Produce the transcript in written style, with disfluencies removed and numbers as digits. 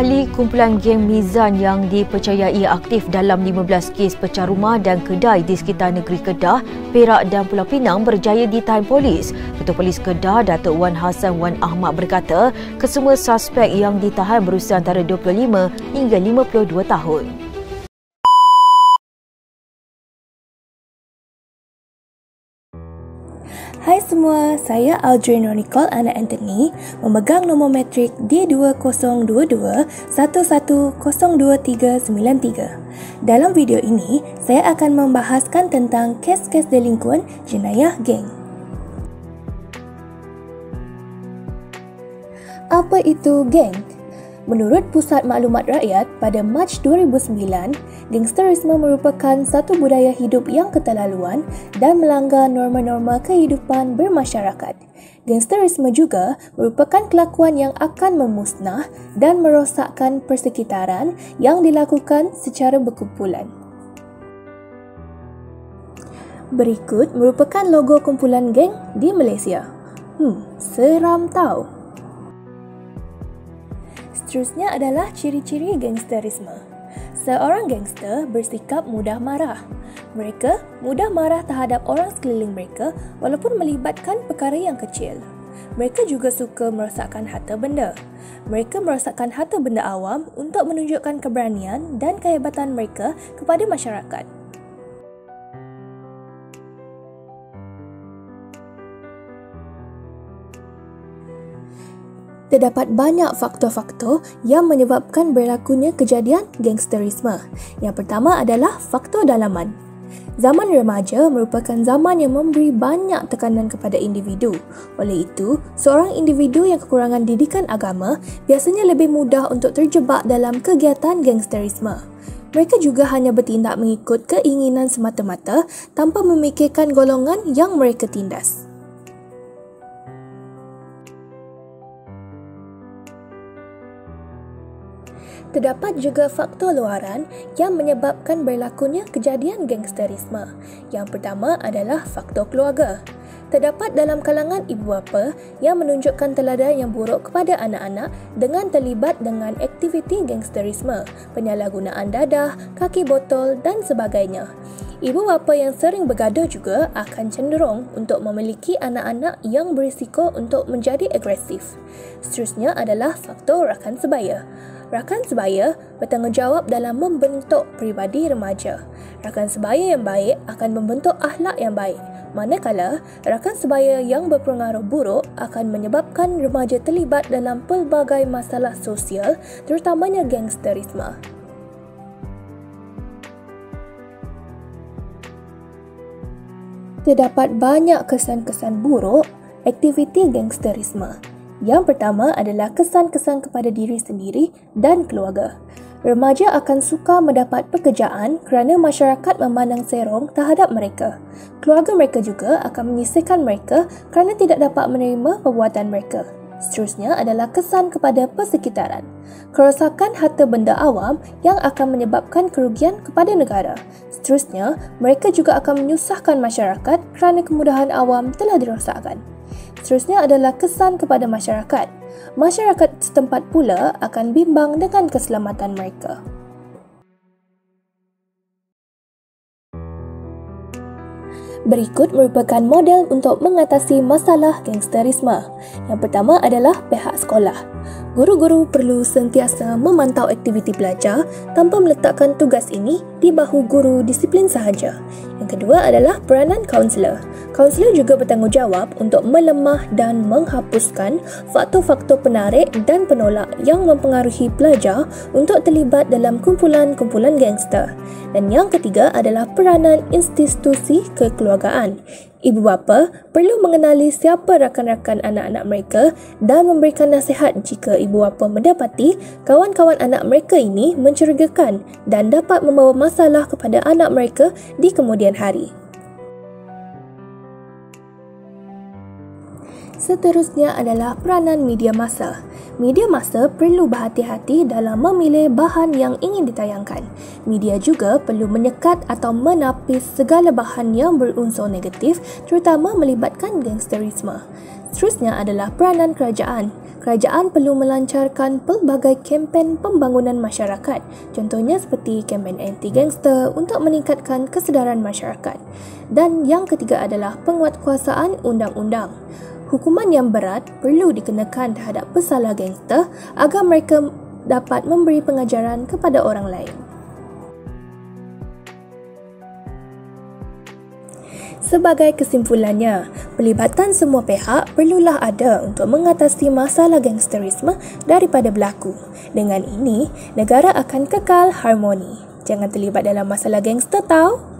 ahli kumpulan geng Mizan yang dipercayai aktif dalam 15 kes pecah rumah dan kedai di sekitar negeri Kedah, Perak dan Pulau Pinang berjaya ditahan polis. Ketua Polis Kedah, Datuk Wan Hassan Wan Ahmad berkata, kesemua suspek yang ditahan berusia antara 25 hingga 52 tahun. Hai semua, saya Audrey Nicole anak Anthony memegang nombor matrik D202211029393. Dalam video ini, saya akan membahaskan tentang kes-kes delinkuan jenayah geng. Apa itu geng? Menurut Pusat Maklumat Rakyat, pada Mac 2009, gangsterisme merupakan satu budaya hidup yang keterlaluan dan melanggar norma-norma kehidupan bermasyarakat. Gangsterisme juga merupakan kelakuan yang akan memusnah dan merosakkan persekitaran yang dilakukan secara berkumpulan. Berikut merupakan logo kumpulan geng di Malaysia. Seram tau. Seterusnya adalah ciri-ciri gangsterisme. Seorang gangster bersikap mudah marah. Mereka mudah marah terhadap orang sekeliling mereka walaupun melibatkan perkara yang kecil. Mereka juga suka merosakkan harta benda. Mereka merosakkan harta benda awam untuk menunjukkan keberanian dan kehebatan mereka kepada masyarakat. Terdapat banyak faktor-faktor yang menyebabkan berlakunya kejadian gangsterisme. Yang pertama adalah faktor dalaman. Zaman remaja merupakan zaman yang memberi banyak tekanan kepada individu. Oleh itu, seorang individu yang kekurangan didikan agama biasanya lebih mudah untuk terjebak dalam kegiatan gangsterisme. Mereka juga hanya bertindak mengikut keinginan semata-mata tanpa memikirkan golongan yang mereka tindas. Terdapat juga faktor luaran yang menyebabkan berlakunya kejadian gangsterisme. Yang pertama adalah faktor keluarga. Terdapat dalam kalangan ibu bapa yang menunjukkan teladan yang buruk kepada anak-anak dengan terlibat dengan aktiviti gangsterisme, penyalahgunaan dadah, kaki botol dan sebagainya. Ibu bapa yang sering bergaduh juga akan cenderung untuk memiliki anak-anak yang berisiko untuk menjadi agresif. Seterusnya adalah faktor rakan sebaya. Rakan sebaya bertanggungjawab dalam membentuk pribadi remaja. Rakan sebaya yang baik akan membentuk akhlak yang baik, manakala rakan sebaya yang berpengaruh buruk akan menyebabkan remaja terlibat dalam pelbagai masalah sosial, terutamanya gangsterisme. Terdapat banyak kesan-kesan buruk aktiviti gangsterisme. Yang pertama adalah kesan-kesan kepada diri sendiri dan keluarga. Remaja akan suka mendapat pekerjaan kerana masyarakat memandang serong terhadap mereka. Keluarga mereka juga akan menyisihkan mereka kerana tidak dapat menerima perbuatan mereka. Seterusnya adalah kesan kepada persekitaran. Kerosakan harta benda awam yang akan menyebabkan kerugian kepada negara. Seterusnya, mereka juga akan menyusahkan masyarakat kerana kemudahan awam telah dirosakkan. Seterusnya adalah kesan kepada masyarakat. Masyarakat setempat pula akan bimbang dengan keselamatan mereka. Berikut merupakan model untuk mengatasi masalah gangsterisme. Yang pertama adalah pihak sekolah. Guru-guru perlu sentiasa memantau aktiviti pelajar tanpa meletakkan tugas ini di bahu guru disiplin sahaja. Yang kedua adalah peranan kaunselor. Kaunselor juga bertanggungjawab untuk melemah dan menghapuskan faktor-faktor penarik dan penolak yang mempengaruhi pelajar untuk terlibat dalam kumpulan-kumpulan gangster. Dan yang ketiga adalah peranan institusi kekeluargaan. Ibu bapa perlu mengenali siapa rakan-rakan anak-anak mereka dan memberikan nasihat jika ibu bapa mendapati kawan-kawan anak mereka ini mencurigakan dan dapat membawa masalah kepada anak mereka di kemudian hari. Seterusnya adalah peranan media massa. Media massa perlu berhati-hati dalam memilih bahan yang ingin ditayangkan. Media juga perlu menyekat atau menapis segala bahan yang berunsur negatif, terutama melibatkan gangsterisme. Seterusnya adalah peranan kerajaan. Kerajaan perlu melancarkan pelbagai kempen pembangunan masyarakat, contohnya seperti kempen anti-gangster untuk meningkatkan kesedaran masyarakat. Dan yang ketiga adalah penguatkuasaan undang-undang. Hukuman yang berat perlu dikenakan terhadap pesalah gangster agar mereka dapat memberi pengajaran kepada orang lain. Sebagai kesimpulannya, pelibatan semua pihak perlulah ada untuk mengatasi masalah gangsterisme daripada berlaku. Dengan ini, negara akan kekal harmoni. Jangan terlibat dalam masalah gangster tau.